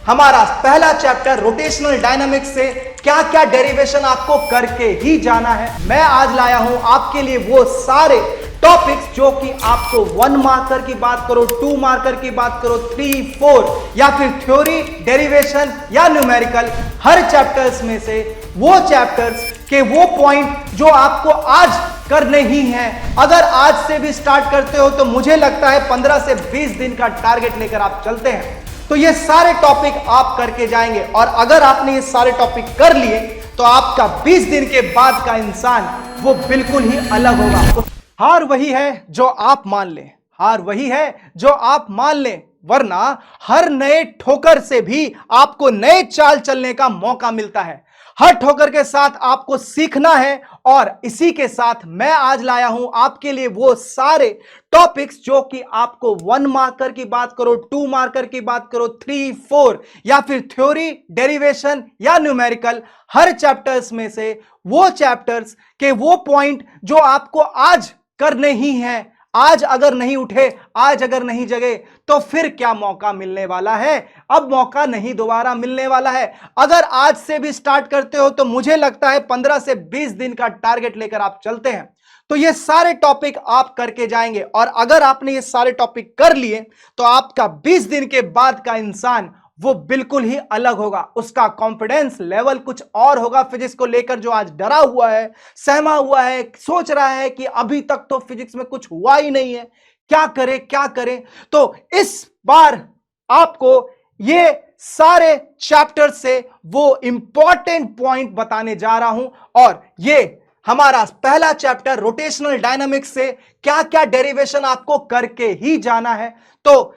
हमारा पहला chapter rotational dynamics से क्या क्या डेरिवेशन आपको करके ही जाना है। मैं आज लाया हूं आपके लिए वो सारे टॉपिक्स जो कि आपको 1 मार्कर की बात करो, 2 मार्कर की बात करो, 3, 4 या फिर थ्योरी, डेरिवेशन या न्यूमेरिकल, हर चैप्टर्स में से वो चैप्टर्स के वो पॉइंट जो आपको आज करने ही हैं। अगर आज से भी स्टार्ट करते हो तो मुझे लगता है 15 से 20 दिन का टारगेट लेकर आप चलते हैं तो ये सारे टॉपिक आप करके जाएंगे। और अगर आपने ये सारे टॉपिक कर लिए तो आपका 20 दिन के बाद का इंसान वो बिल्कुल ही अलग होगा। हार वही है जो आप मान लें, हार वही है जो आप मान लें, वरना हर नए ठोकर से भी आपको नए चाल चलने का मौका मिलता है। हर ठोकर के साथ आपको सीखना है और इसी के साथ मैं आज लाया हूं आपके लिए वो सारे टॉपिक्स जो कि आपको 1 मार्कर की बात करो, 2 मार्कर की बात करो, 3, 4 या फिर थ्योरी, डेरिवेशन या न्यूमेरिकल, हर चैप्टर्स में से वो चैप्टर्स के वो पॉइंट जो आपको आज करने ही हैं। आज अगर नहीं उठे, आज अगर नहीं जगे तो फिर क्या मौका मिलने वाला है? अब मौका नहीं दोबारा मिलने वाला है। अगर आज से भी स्टार्ट करते हो तो मुझे लगता है 15 से 20 दिन का टारगेट लेकर आप चलते हैं तो ये सारे टॉपिक आप करके जाएंगे। और अगर आपने ये सारे टॉपिक कर लिए तो आपका 20 दिन के बाद का इंसान वो बिल्कुल ही अलग होगा। उसका कॉन्फिडेंस लेवल कुछ और होगा। फिजिक्स को लेकर जो आज डरा हुआ है, सहमा हुआ है, सोच रहा है कि अभी तक तो फिजिक्स में कुछ हुआ ही नहीं है, क्या करे क्या करे, तो इस बार आपको ये सारे चैप्टर से वो इंपॉर्टेंट पॉइंट बताने जा रहा हूं। और ये हमारा पहला चैप्टर रोटेशनल डायनामिक्स से क्या क्या डेरिवेशन आपको करके ही जाना है, तो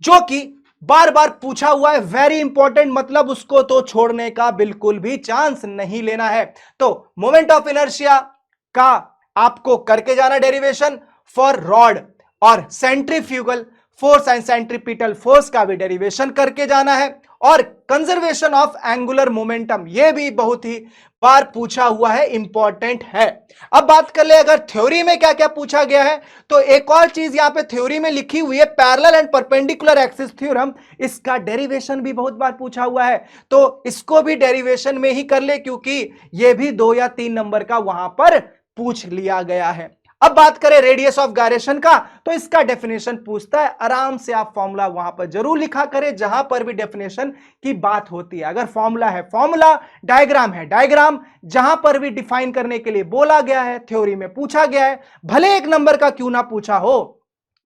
जो कि बार बार पूछा हुआ है, वेरी इंपॉर्टेंट, मतलब उसको तो छोड़ने का बिल्कुल भी चांस नहीं लेना है। तो मोमेंट ऑफ इनर्शिया का आपको करके जाना डेरिवेशन फॉर रॉड, और centrifugal force and centripetal force का भी डेरिवेशन करके जाना है। और कंजर्वेशन ऑफ एंगुलर मोमेंटम, यह भी बहुत ही बार पूछा हुआ है, इंपॉर्टेंट है। अब बात कर ले अगर थ्योरी में क्या क्या पूछा गया है, तो एक और चीज यहां पे थ्योरी में लिखी हुई है, parallel and perpendicular axis theorem. इसका डेरिवेशन भी बहुत बार पूछा हुआ है तो इसको भी डेरिवेशन में ही कर ले, क्योंकि यह भी 2 या 3 नंबर का वहां पर पूछ लिया गया है। अब बात करें रेडियस ऑफ गायरेशन का, तो इसका डेफिनेशन पूछता है। आराम से आप फॉर्मूला वहां पर जरूर लिखा करें जहां पर भी डेफिनेशन की बात होती है। अगर फॉर्मूला है फॉर्मूला, डायग्राम है डायग्राम, जहां पर भी डिफाइन करने के लिए बोला गया है, थ्योरी में पूछा गया है, भले 1 नंबर का क्यों ना पूछा हो,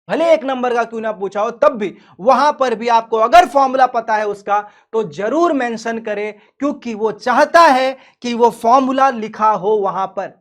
भले 1 नंबर का क्यों ना पूछा हो, तब भी वहां पर भी आपको अगर फॉर्मूला पता है उसका तो जरूर मेंशन करें, क्योंकि वो चाहता है कि वो फॉर्मूला लिखा हो वहां पर,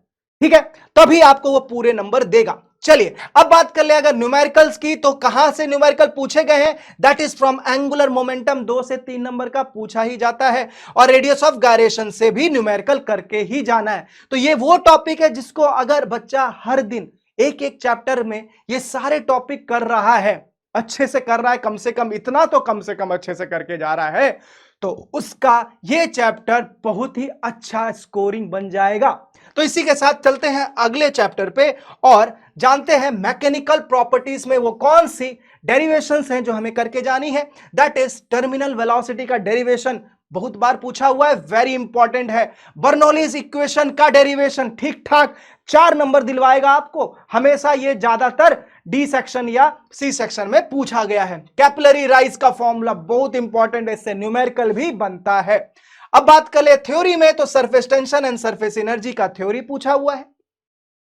ठीक है, तभी आपको वो पूरे नंबर देगा। चलिए अब बात कर ले अगर न्यूमेरिकल्स की, तो कहां से न्यूमेरिकल पूछे गए हैं? That is from angular momentum, 2 से 3 नंबर का पूछा ही जाता है। और रेडियस ऑफ गायरेशन से भी न्यूमेरिकल करके ही जाना है। तो ये वो टॉपिक है जिसको अगर बच्चा हर दिन एक एक चैप्टर में ये सारे टॉपिक कर रहा है, अच्छे से कर रहा है, कम से कम इतना तो कम से कम अच्छे से करके जा रहा है, तो उसका ये चैप्टर बहुत ही अच्छा स्कोरिंग बन जाएगा। तो इसी के साथ चलते हैं अगले चैप्टर पे और जानते हैं मैकेनिकल प्रॉपर्टीज में वो कौन सी डेरिवेशंस हैं जो हमें करके जानी है। दैट इज टर्मिनल वेलोसिटी का डेरिवेशन, बहुत बार पूछा हुआ है, वेरी इंपॉर्टेंट है। बर्नौलीज इक्वेशन का डेरिवेशन ठीक ठाक 4 नंबर दिलवाएगा आपको, हमेशा ये ज्यादातर डी सेक्शन या सी सेक्शन में पूछा गया है। कैपिलरी राइज का फॉर्मूला बहुत इंपॉर्टेंट है, इससे न्यूमेरिकल भी बनता है। अब बात कर ले थ्योरी में, तो surface tension and surface energy का थ्योरी पूछा हुआ है,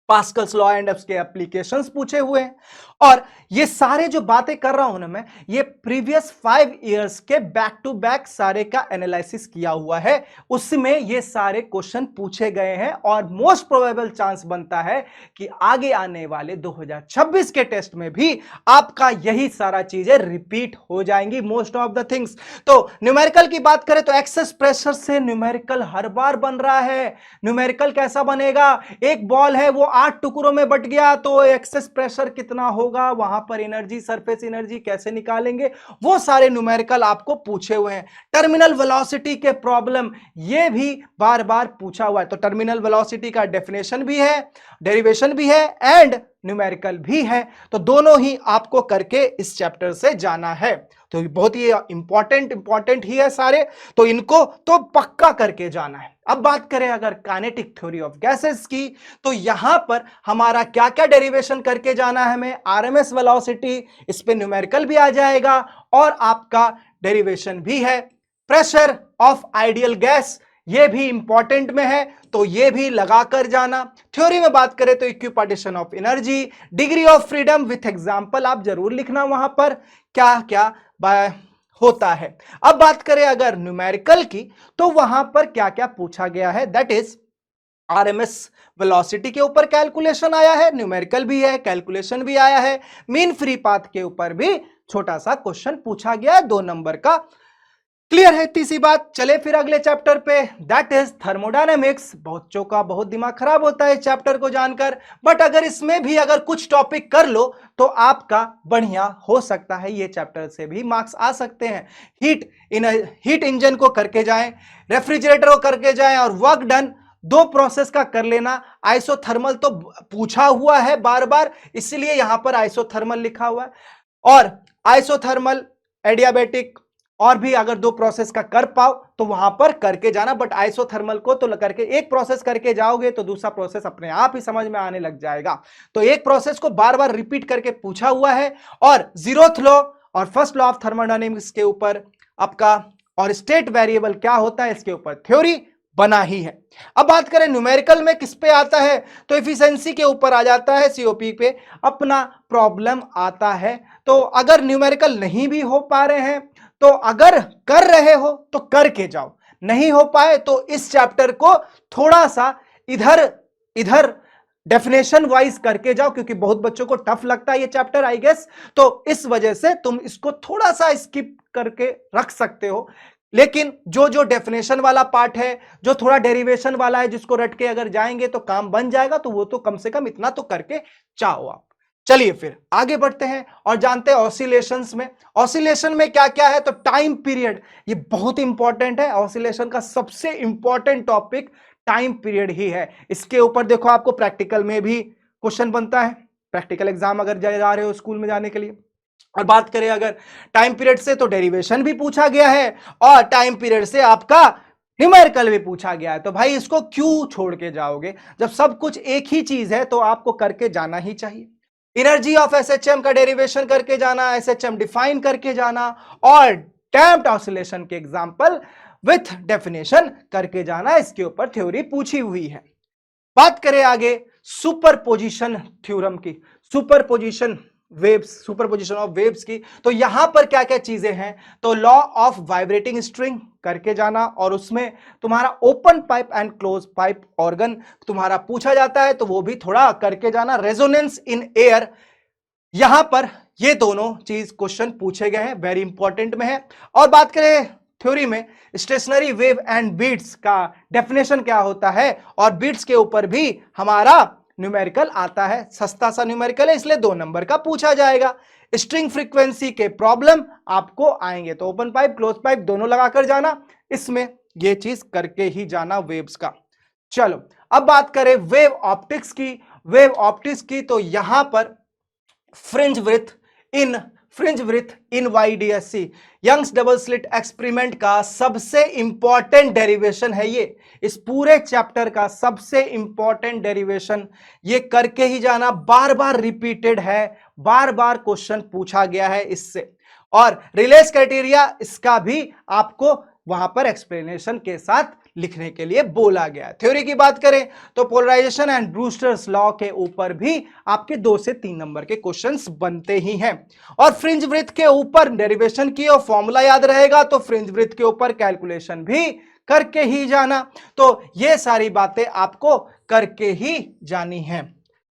पास्कल्स लॉ एंड उसके एप्लीकेशंस पूछे हुए हैं। और ये सारे जो बातें कर रहा हूं ना मैं, ये प्रीवियस 5 इयर्स के बैक टू बैक सारे का एनालिसिस किया हुआ है, उसमें ये सारे क्वेश्चन पूछे गए हैं। और मोस्ट प्रोबेबल चांस बनता है कि आगे आने वाले 2026 के टेस्ट में भी आपका यही सारा चीजें रिपीट हो जाएंगी, मोस्ट ऑफ द थिंग्स। तो न्यूमेरिकल की बात करें तो एक्सेस प्रेशर से न्यूमेरिकल हर बार बन रहा है। न्यूमेरिकल कैसा बनेगा? एक बॉल है वो 8 टुकड़ों में बट गया तो एक्सेस प्रेशर कितना होगा, वहां पर एनर्जी, सरफेस एनर्जी कैसे निकालेंगे, वो सारे न्यूमेरिकल आपको पूछे हुए हैं। टर्मिनल वेलोसिटी के प्रॉब्लम ये भी बार बार पूछा हुआ है। तो टर्मिनल वेलोसिटी का डेफिनेशन भी है, डेरिवेशन भी है एंड न्यूमेरिकल भी है, तो दोनों ही आपको करके इस चैप्टर से जाना है। तो बहुत ही इंपॉर्टेंट ही है सारे, तो इनको तो पक्का करके जाना है। अब बात करें अगर काइनेटिक थ्योरी ऑफ गैसेस की, तो यहां पर हमारा क्या क्या डेरिवेशन करके जाना है हमें, आरएमएस वेलोसिटी, इस पे न्यूमेरिकल भी आ जाएगा, और आपका डेरिवेशन भी है प्रेशर ऑफ आइडियल गैस, ये भी इंपॉर्टेंट में है, तो ये भी लगा कर जाना। थ्योरी में बात करें तो equipartition of energy, degree of freedom with example आप जरूर लिखना वहां पर क्या क्या होता है। अब बात करें अगर न्यूमेरिकल की, तो वहां पर क्या क्या पूछा गया है, दैट इज आरएमएस वेलोसिटी के ऊपर कैलकुलेशन आया है, न्यूमेरिकल भी है, कैलकुलेशन भी आया है, मीन फ्री पाथ के ऊपर भी छोटा सा क्वेश्चन पूछा गया है 2 नंबर का। क्लियर है तीसरी बात। चले फिर अगले चैप्टर पे, दैट इज थर्मोडायनेमिक्स। बच्चों का बहुत दिमाग खराब होता है इस चैप्टर को जानकर, बट अगर इसमें भी अगर कुछ टॉपिक कर लो तो आपका बढ़िया हो सकता है, ये चैप्टर से भी मार्क्स आ सकते हैं। हीट इंजन को करके जाएं, रेफ्रिजरेटर को करके जाएं, और वर्क डन 2 प्रोसेस का कर लेना। आइसोथर्मल तो पूछा हुआ है बार बार, इसलिए यहां पर आइसोथर्मल लिखा हुआ है, और आइसोथर्मल, एडियाबेटिक, और भी अगर 2 प्रोसेस का कर पाओ तो वहां पर करके जाना, बट आइसोथर्मल को तो करके एक प्रोसेस करके जाओगे तो दूसरा प्रोसेस अपने आप ही समझ में आने लग जाएगा। तो एक प्रोसेस को बार बार रिपीट करके पूछा हुआ है, और 0th लॉ और फर्स्ट लॉ ऑफ थर्मोडायनेमिक्स के ऊपर आपका, और स्टेट वेरिएबल क्या होता है इसके ऊपर थ्योरी बना ही है। अब बात करें न्यूमेरिकल में किस पे आता है, तो एफिशिएंसी के ऊपर आ जाता है, सीओपी पे अपना प्रॉब्लम आता है। तो अगर न्यूमेरिकल नहीं भी हो पा रहे हैं, तो अगर कर रहे हो तो करके जाओ, नहीं हो पाए तो इस चैप्टर को थोड़ा सा इधर डेफिनेशन वाइज करके जाओ, क्योंकि बहुत बच्चों को टफ लगता है ये चैप्टर आई गेस, तो इस वजह से तुम इसको थोड़ा सा स्किप करके रख सकते हो। लेकिन जो डेफिनेशन वाला पार्ट है, जो थोड़ा डेरिवेशन वाला है, जिसको रट के अगर जाएंगे तो काम बन जाएगा, तो वो तो कम से कम इतना तो करके जाओ आप। चलिए फिर आगे बढ़ते हैं और जानते हैं ऑसिलेशंस में। ऑसिलेशन में क्या क्या है, तो टाइम पीरियड, ये बहुत इंपॉर्टेंट है। ऑसिलेशन का सबसे इंपॉर्टेंट टॉपिक टाइम पीरियड ही है। इसके ऊपर देखो आपको प्रैक्टिकल में भी क्वेश्चन बनता है, प्रैक्टिकल एग्जाम अगर जा रहे हो स्कूल में जाने के लिए। और बात करें अगर टाइम पीरियड से, तो डेरिवेशन भी पूछा गया है, और टाइम पीरियड से आपका न्यूमेरिकल भी पूछा गया है। तो भाई इसको क्यों छोड़ के जाओगे, जब सब कुछ एक ही चीज है तो आपको करके जाना ही चाहिए। एनर्जी ऑफ एसएचएम का डेरिवेशन करके जाना, एसएचएम डिफाइन करके जाना, और डैम्प्ड ऑसिलेशन के एग्जांपल विथ डेफिनेशन करके जाना, इसके ऊपर थ्योरी पूछी हुई है। बात करें आगे सुपरपोजिशन थ्योरम की, सुपरपोजिशन ऑफ वेव्स की, तो यहां पर क्या क्या चीजें हैं, तो लॉ ऑफ वाइब्रेटिंग स्ट्रिंग करके जाना, और उसमें तुम्हारा open pipe and close pipe organ तुम्हारा पूछा जाता है, तो वो भी थोड़ा करके जाना। रेजोनेंस इन एयर, यहां पर ये दोनों चीज क्वेश्चन पूछे गए हैं, वेरी इंपॉर्टेंट में है। और बात करें थ्योरी में स्टेशनरी वेव एंड बीट्स का डेफिनेशन क्या होता है, और बीट्स के ऊपर भी हमारा न्यूमेरिकल आता है, सस्ता सा न्यूमेरिकल है, इसलिए 2 नंबर का पूछा जाएगा। स्ट्रिंग फ्रीक्वेंसी के प्रॉब्लम आपको आएंगे, तो ओपन पाइप क्लोज पाइप दोनों लगाकर जाना, इसमें ये चीज करके ही जाना वेव्स का। चलो अब बात करें वेव ऑप्टिक्स की, तो यहां पर fringe width in YDSC, young's double slit experiment का सबसे इंपॉर्टेंट डेरिवेशन है ये, इस पूरे चैप्टर का सबसे इंपॉर्टेंट डेरिवेशन, ये करके ही जाना, बार बार रिपीटेड है, बार बार क्वेश्चन पूछा गया है इससे। और रिलेस क्राइटेरिया, इसका भी आपको वहां पर एक्सप्लेनेशन के साथ लिखने के लिए बोला गया। थ्योरी की बात करें तो पोलराइजेशन एंड ब्रूस्टर्स लॉ के ऊपर भी आपके 2 से 3 नंबर के क्वेश्चंस बनते ही हैं। और फ्रिंज वृत्त के ऊपर डेरिवेशन की और फॉर्मूला याद रहेगा, तो फ्रिंज वृत्त के ऊपर कैलकुलेशन भी करके ही जाना। तो ये सारी बातें आपको करके ही जानी है।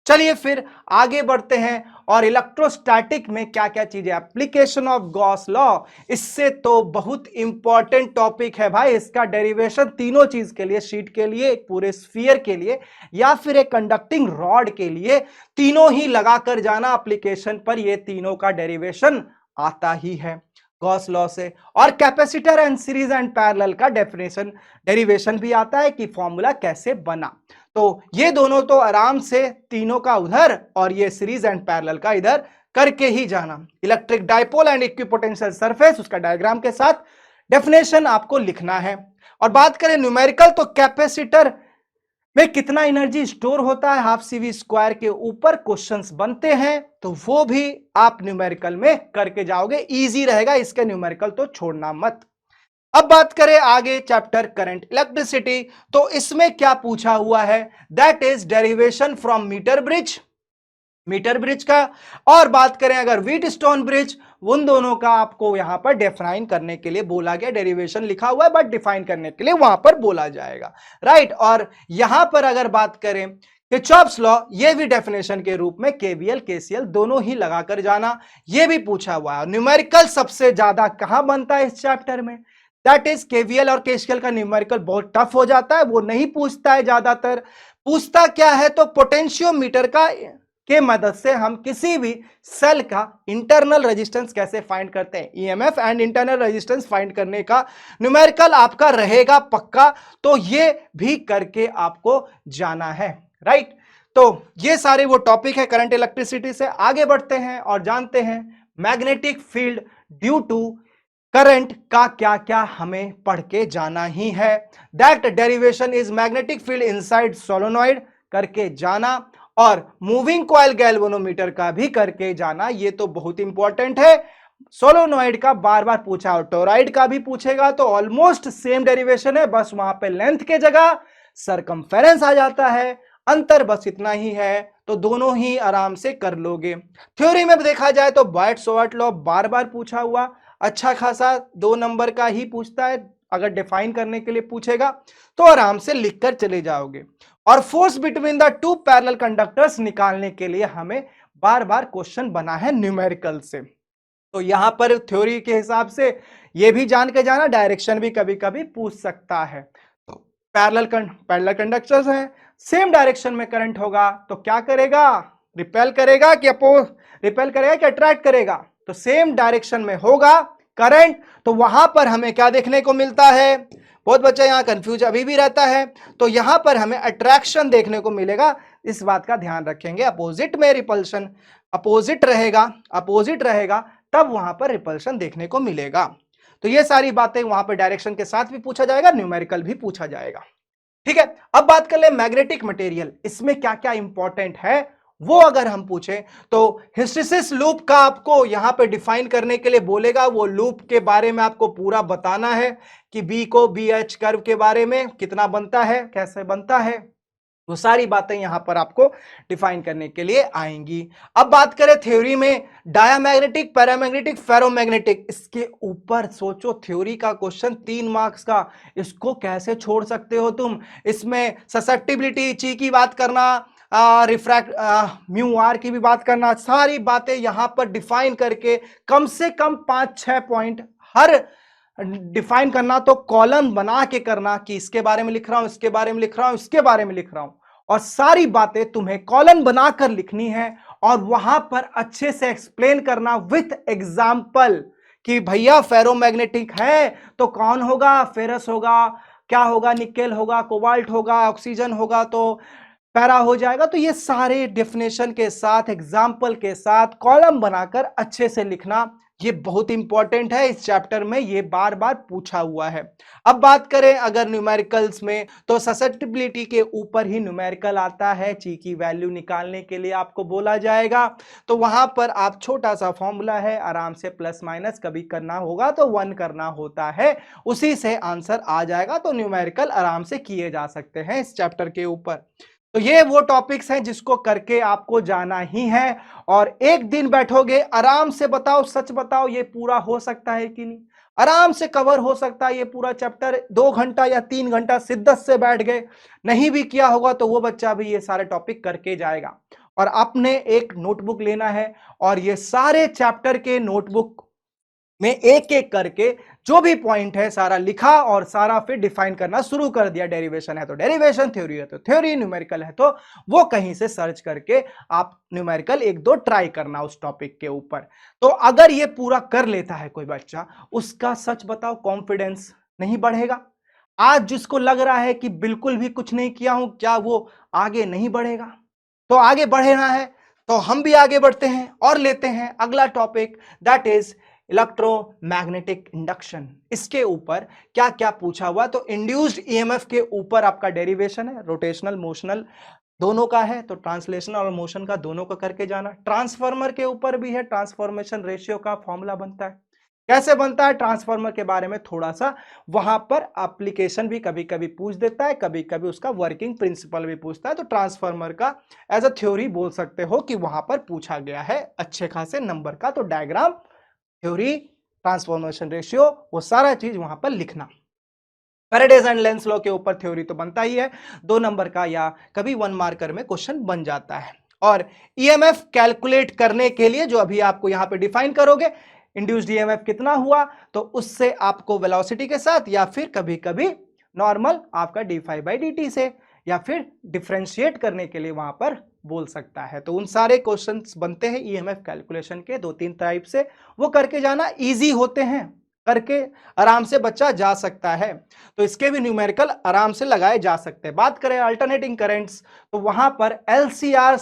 चलिए फिर आगे बढ़ते हैं, और इलेक्ट्रोस्टैटिक में क्या क्या चीजें, एप्लीकेशन ऑफ गॉस लॉ, इससे तो बहुत इंपॉर्टेंट टॉपिक है भाई, इसका डेरिवेशन तीनों चीज के लिए, शीट के लिए, एक पूरे स्फीयर के लिए, या फिर एक कंडक्टिंग रॉड के लिए, तीनों ही लगाकर जाना एप्लीकेशन पर, ये तीनों का डेरिवेशन आता ही है गॉस लॉ से। और capacitor and series and parallel का डेरिवेशन भी आता है कि फॉर्मूला कैसे बना। तो ये दोनों तो आराम से तीनों का उधर, और ये सीरीज एंड पैरेलल का इधर करके ही जाना। Electric dipole and equipotential surface, उसका डायग्राम के साथ डेफिनेशन आपको लिखना है। और बात करें न्यूमेरिकल, तो कैपेसिटर में कितना एनर्जी स्टोर होता है हाफ सी वी स्क्वायर के ऊपर क्वेश्चंस बनते हैं, तो वो भी आप न्यूमेरिकल में करके जाओगे, इजी रहेगा, इसके न्यूमेरिकल तो छोड़ना मत। अब बात करें आगे चैप्टर करंट इलेक्ट्रिसिटी, तो इसमें क्या पूछा हुआ है, that is derivation from meter bridge का। और बात करें अगर व्हीट स्टोन ब्रिज, उन दोनों का आपको यहां पर डिफाइन करने के लिए बोला गया, डेरिवेशन लिखा हुआ है बट डिफाइन करने के लिए वहां पर बोला जाएगा, राइट। और यहां पर अगर बात करें किरचॉफ्स लॉ, ये भी डेफिनेशन के रूप में केवीएल केसीएल दोनों ही लगाकर जाना, ये भी पूछा हुआ है। न्यूमेरिकल सबसे ज्यादा कहां बनता है इस चैप्टर में, दैट इज केवीएल और केसीएल का न्यूमेरिकल बहुत टफ हो जाता है, वो नहीं पूछता है, ज्यादातर पूछता क्या है तो पोटेंशियोमीटर का के मदद से हम किसी भी सेल का इंटरनल रेजिस्टेंस कैसे फाइंड करते हैं, EMF and internal resistance find करने का न्यूमेरिकल आपका रहेगा पक्का, तो ये भी करके आपको जाना है, राइट। तो ये सारे वो टॉपिक है करंट इलेक्ट्रिसिटी से। आगे बढ़ते हैं और जानते हैं magnetic field due to current का क्या क्या हमें पढ़ के जाना ही है। That derivation is magnetic field inside solenoid करके जाना, और मूविंग कॉइल गैल्वेनोमीटर का भी करके जाना, ये तो बहुत इंपॉर्टेंट है। सोलोनॉइड का बार बार पूछा और टोरॉइड का भी पूछेगा, तो ऑलमोस्ट सेम डेरिवेशन है, बस वहां पे लेंथ के जगह सरकमफेरेंस आ जाता है, अंतर बस इतना ही है, तो दोनों ही आराम से कर लोगे। थ्योरी में देखा जाए तो बॉयट-सवार्ट लॉ बार बार पूछा हुआ, अच्छा खासा 2 नंबर का ही पूछता है, अगर डिफाइन करने के लिए पूछेगा तो आराम से लिखकर चले जाओगे। और force between the two parallel conductors निकालने के लिए हमें बार बार क्वेश्चन बना है न्यूमेरिकल से, तो यहां पर थ्योरी के हिसाब से ये भी जान के जाना, डायरेक्शन भी कभी कभी पूछ सकता है। तो पैरेलल कंडक्टर्स हैं, सेम डायरेक्शन में करंट होगा तो क्या करेगा, रिपेल करेगा कि अट्रैक्ट करेगा, तो सेम डायरेक्शन में होगा करंट, तो वहां पर हमें क्या देखने को मिलता है, बहुत बच्चा यहां कंफ्यूज अभी भी रहता है, तो यहां पर हमें अट्रैक्शन देखने को मिलेगा, इस बात का ध्यान रखेंगे। अपोजिट में रिपल्शन अपोजिट रहेगा तब वहां पर रिपल्शन देखने को मिलेगा। तो ये सारी बातें वहां पर डायरेक्शन के साथ भी पूछा जाएगा, न्यूमेरिकल भी पूछा जाएगा, ठीक है। अब बात कर ले मैग्नेटिक मटेरियल, इसमें क्या क्या इंपॉर्टेंट है वो अगर हम पूछें तो हिस्टैरिसीस लूप का आपको यहां पे डिफाइन करने के लिए बोलेगा, वो लूप के बारे में आपको पूरा बताना है कि बी को बी एच कर्व के बारे में कितना बनता है, कैसे बनता है, वो सारी बातें यहां पर आपको डिफाइन करने के लिए आएंगी। अब बात करें थ्योरी में डायामैग्नेटिक, पैरामैग्नेटिक, फेरोमैग्नेटिक, इसके ऊपर सोचो, थ्योरी का क्वेश्चन 3 मार्क्स का, इसको कैसे छोड़ सकते हो तुम। इसमें ससेप्टिबिलिटी ची की बात करना, रिफ्रैक्ट म्यू आर की भी बात करना, सारी बातें यहां पर डिफाइन करके कम से कम 5-6 पॉइंट हर डिफाइन करना, तो कॉलम बना के करना कि इसके बारे में लिख रहा हूं, इसके बारे में लिख रहा हूं, इसके बारे में लिख रहा हूं, और सारी बातें तुम्हें कॉलम बनाकर लिखनी है और वहां पर अच्छे से एक्सप्लेन करना विथ एग्जाम्पल कि भैया फेरोमैग्नेटिक है तो कौन होगा, फेरस होगा, क्या होगा, निकेल होगा, कोबाल्ट होगा, ऑक्सीजन होगा तो पैरा हो जाएगा। तो ये सारे डेफिनेशन के साथ, एग्जाम्पल के साथ कॉलम बनाकर अच्छे से लिखना, ये बहुत इंपॉर्टेंट है इस चैप्टर में, ये बार बार पूछा हुआ है। अब बात करें अगर न्यूमेरिकल्स में, तो ससेप्टिबिलिटी के ऊपर ही न्यूमेरिकल आता है, ची की वैल्यू निकालने के लिए आपको बोला जाएगा, तो वहां पर आप छोटा सा फॉर्मूला है, आराम से प्लस माइनस कभी करना होगा तो 1 करना होता है, उसी से आंसर आ जाएगा, तो न्यूमेरिकल आराम से किए जा सकते हैं इस चैप्टर के ऊपर। तो ये वो टॉपिक्स हैं जिसको करके आपको जाना ही है, और एक दिन बैठोगे आराम से, बताओ सच बताओ, ये पूरा हो सकता है कि नहीं, आराम से कवर हो सकता है ये पूरा चैप्टर, 2 घंटा या 3 घंटा शिद्दत से बैठ गए, नहीं भी किया होगा तो वो बच्चा भी ये सारे टॉपिक करके जाएगा। और आपने एक नोटबुक लेना है और ये सारे चैप्टर के नोटबुक में एक एक करके जो भी पॉइंट है सारा लिखा और सारा फिर डिफाइन करना शुरू कर दिया। डेरिवेशन है तो डेरिवेशन, थ्योरी है तो थ्योरी, न्यूमेरिकल है तो वो कहीं से सर्च करके आप न्यूमेरिकल 1-2 ट्राई करना उस टॉपिक के ऊपर। तो अगर ये पूरा कर लेता है कोई बच्चा, उसका सच बताओ कॉन्फिडेंस नहीं बढ़ेगा? आज जिसको लग रहा है कि बिल्कुल भी कुछ नहीं किया हूं, क्या वो आगे नहीं बढ़ेगा? तो आगे बढ़ना है तो हम भी आगे बढ़ते हैं और लेते हैं अगला topic, that is electromagnetic induction. इसके ऊपर क्या क्या पूछा हुआ, तो इंड्यूस्ड ईएमएफ के ऊपर आपका डेरिवेशन है, रोटेशनल मोशनल दोनों का है, तो ट्रांसलेशनल और मोशन का दोनों का करके जाना। ट्रांसफार्मर के ऊपर भी है, ट्रांसफॉर्मेशन रेशियो का फॉर्मूला बनता है, कैसे बनता है ट्रांसफार्मर के बारे में थोड़ा सा वहां पर एप्लीकेशन भी कभी कभी पूछ देता है, कभी कभी उसका वर्किंग प्रिंसिपल भी पूछता है। तो ट्रांसफार्मर का एज अ थ्योरी बोल सकते हो कि वहां पर पूछा गया है अच्छे खासे नंबर का। तो डायग्राम, थ्योरी, ट्रांसफॉर्मेशन रेशियो, वो सारा चीज वहां पर लिखना। फैराडेज एंड लेंस लॉ के ऊपर थ्योरी तो बनता ही है, 2 नंबर का या कभी 1 मार्कर में क्वेश्चन बन जाता है। और ईएमएफ कैलकुलेट करने के लिए जो अभी आपको यहां पे डिफाइन करोगे, इंड्यूस्ड ईएमएफ कितना हुआ, तो उससे आपको वेलोसिटी के साथ या फिर कभी कभी नॉर्मल आपका d∅dt से या फिर डिफरेंशिएट करने के लिए वहां पर बोल सकता है। तो उन सारे क्वेश्चंस बनते हैं ईएमएफ कैलकुलेशन के 2-3 टाइप से, वो करके जाना, इजी होते हैं, करके आराम से बच्चा जा सकता है। तो इसके भी न्यूमेरिकल आराम से लगाए जा सकते हैं। बात करें अल्टरनेटिंग करंट्स, तो वहां पर एलसीआर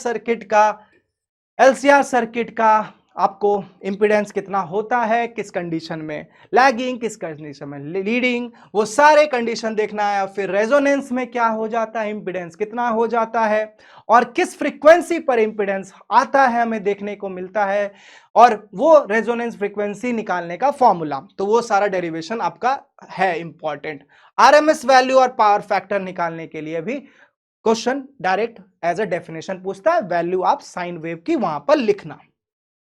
सर्किट का आपको इंपीडेंस कितना होता है, किस कंडीशन में लैगिंग, किस कंडीशन में लीडिंग, वो सारे कंडीशन देखना है। फिर रेजोनेंस में क्या हो जाता है, इंपीडेंस कितना हो जाता है और किस फ्रीक्वेंसी पर इंपीडेंस आता है हमें देखने को मिलता है, और वो रेजोनेंस फ्रीक्वेंसी निकालने का फॉर्मूला, तो वो सारा डेरिवेशन आपका है इंपॉर्टेंट। आरएमएस वैल्यू और पावर फैक्टर निकालने के लिए भी question direct as a definition पूछता है, वैल्यू आप साइन वेव की वहां पर लिखना।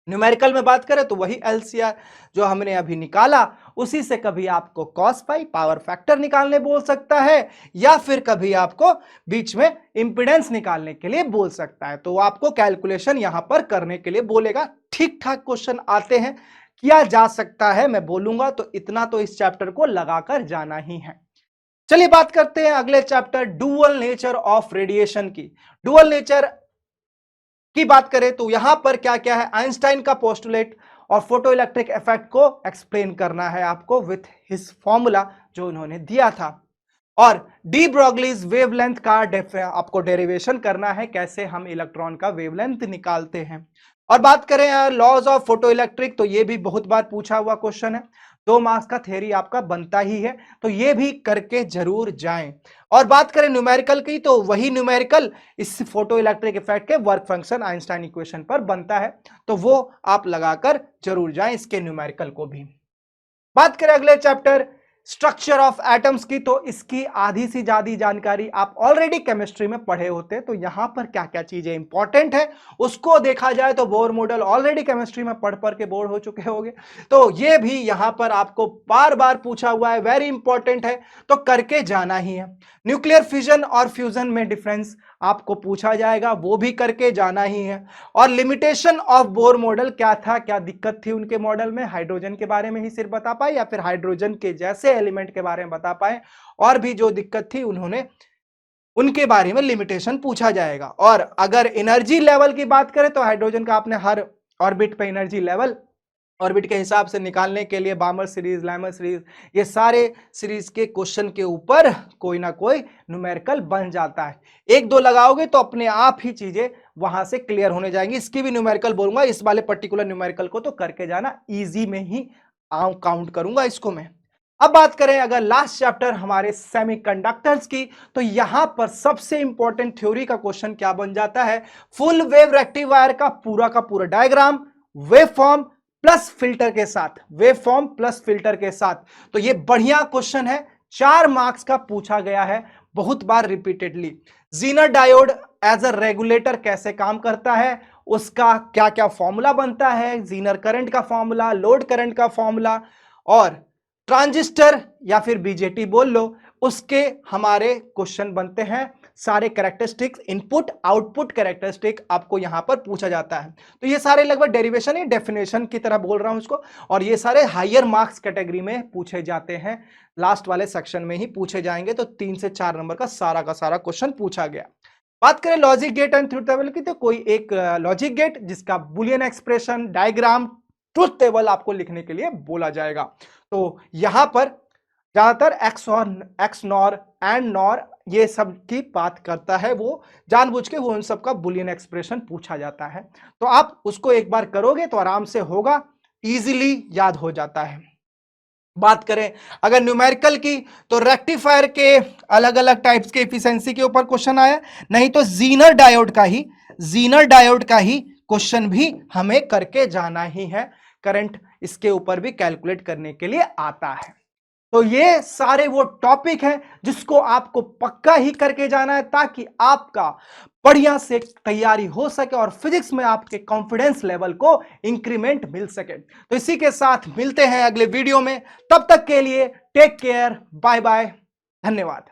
न्यूमेरिकल में बात करें तो वही एलसीआर जो हमने अभी निकाला, उसी से कभी आपको कॉस पाई पावर फैक्टर निकालने बोल सकता है, या फिर कभी आपको बीच में इंपीडेंस निकालने के लिए बोल सकता है। तो आपको कैलकुलेशन यहां पर करने के लिए बोलेगा। ठीक ठाक क्वेश्चन आते हैं, किया जा सकता है, मैं बोलूंगा तो इतना तो इस चैप्टर को लगाकर जाना ही है। चलिए बात करते हैं अगले chapter, dual nature of radiation की। डुअल नेचर की बात करें तो यहां पर क्या क्या है, आइंस्टाइन का पोस्टुलेट और फोटो इलेक्ट्रिक इफेक्ट को एक्सप्लेन करना है आपको विथ हिज फॉर्मूला जो उन्होंने दिया था, और डी ब्रोगलीज वेवलेंथ का आपको डेरिवेशन करना है, कैसे हम इलेक्ट्रॉन का वेवलेंथ निकालते हैं। और बात करें लॉज ऑफ फोटो इलेक्ट्रिक, तो ये भी बहुत बार पूछा हुआ क्वेश्चन है, 2 मार्क्स का थ्योरी आपका बनता ही है, तो ये भी करके जरूर जाएं। और बात करें न्यूमेरिकल की, तो वही न्यूमेरिकल इस फोटो इलेक्ट्रिक इफेक्ट के वर्क फंक्शन आइंस्टाइन इक्वेशन पर बनता है, तो वो आप लगाकर जरूर जाएं इसके न्यूमेरिकल को भी। बात करें अगले चैप्टर स्ट्रक्चर ऑफ एटम्स की, तो इसकी आधी से ज्यादा जानकारी आप ऑलरेडी केमिस्ट्री में पढ़े होते हैं, तो यहां पर क्या क्या चीजें इंपॉर्टेंट है उसको देखा जाए तो बोर मॉडल ऑलरेडी केमिस्ट्री में पढ़ के बोर हो चुके होंगे, तो ये भी यहां पर आपको बार बार पूछा हुआ है, वेरी इंपॉर्टेंट है, तो करके जाना ही है। न्यूक्लियर फ्यूजन और फ्यूजन में डिफरेंस आपको पूछा जाएगा, वो भी करके जाना ही है। और लिमिटेशन ऑफ बोर मॉडल क्या था, क्या दिक्कत थी उनके मॉडल में, हाइड्रोजन के बारे में ही सिर्फ बता पाए या फिर हाइड्रोजन के जैसे एलिमेंट के बारे में बता पाए, और भी जो दिक्कत थी उन्होंने उनके बारे में लिमिटेशन पूछा जाएगा। और अगर एनर्जी लेवल की बात करें तो हाइड्रोजन का आपने हर ऑर्बिट पे एनर्जी लेवल ऑर्बिट के हिसाब से निकालने के लिए बामर सीरीज, लैमर सीरीज, ये सारे सीरीज के क्वेश्चन के ऊपर कोई ना कोई न्यूमेरिकल बन जाता है। 1-2 लगाओगे तो अपने आप ही चीजें वहां से क्लियर होने जाएंगी। इसकी भी न्यूमेरिकल बोलूंगा, इस वाले पर्टिकुलर न्यूमेरिकल को तो करके जाना, इजी में ही काउंट करूंगा इसको मैं। अब बात करें अगर लास्ट चैप्टर हमारे सेमीकंडक्टर्स की, तो यहां पर सबसे इंपॉर्टेंट थ्योरी का क्वेश्चन क्या बन जाता है, फुल वेव रेक्टिफायर का पूरा diagram, wave form plus filter के साथ, वेव फॉर्म प्लस फिल्टर के साथ। तो ये बढ़िया क्वेश्चन है, 4 मार्क्स का पूछा गया है बहुत बार repeatedly. Zener diode as a regulator कैसे काम करता है, उसका क्या क्या फॉर्मूला बनता है, जीनर करंट का फॉर्मूला, लोड करंट का फॉर्मूला, और ट्रांजिस्टर या फिर बीजेटी बोल लो, उसके हमारे क्वेश्चन बनते हैं। सारे कैरेक्टरिस्टिक्स, इनपुट आउटपुट कैरेक्टरिस्टिक आपको यहां पर पूछा जाता है। तो ये सारे लगभग डेरिवेशन ही डेफिनेशन की तरह बोल रहा हूं इसको, और ये सारे हायर मार्क्स कैटेगरी में पूछे जाते हैं, लास्ट वाले सेक्शन में ही पूछे जाएंगे। तो 3 से 4 नंबर का सारा क्वेश्चन पूछा गया। बात करें logic gate and truth table की, तो कोई एक लॉजिक गेट जिसका boolean expression, diagram, truth table आपको लिखने के लिए बोला जाएगा। तो यहां पर ज्यादातर एक्स और एक्स नॉर एंड नॉर ये सब की बात करता है, वो जानबूझ के वो उन सब का बुलियन एक्सप्रेशन पूछा जाता है। तो आप उसको एक बार करोगे तो आराम से होगा, इजीली याद हो जाता है। बात करें अगर न्यूमेरिकल की, तो रेक्टिफायर के अलग अलग टाइप्स के एफिशिएंसी के ऊपर क्वेश्चन आया, नहीं तो जीनर डायोड का ही क्वेश्चन भी हमें करके जाना ही है। करंट इसके ऊपर भी कैलकुलेट करने के लिए आता है। तो ये सारे वो टॉपिक हैं जिसको आपको पक्का ही करके जाना है, ताकि आपका बढ़िया से तैयारी हो सके और फिजिक्स में आपके कॉन्फिडेंस लेवल को इंक्रीमेंट मिल सके। तो इसी के साथ मिलते हैं अगले वीडियो में, तब तक के लिए टेक केयर, बाय बाय, धन्यवाद।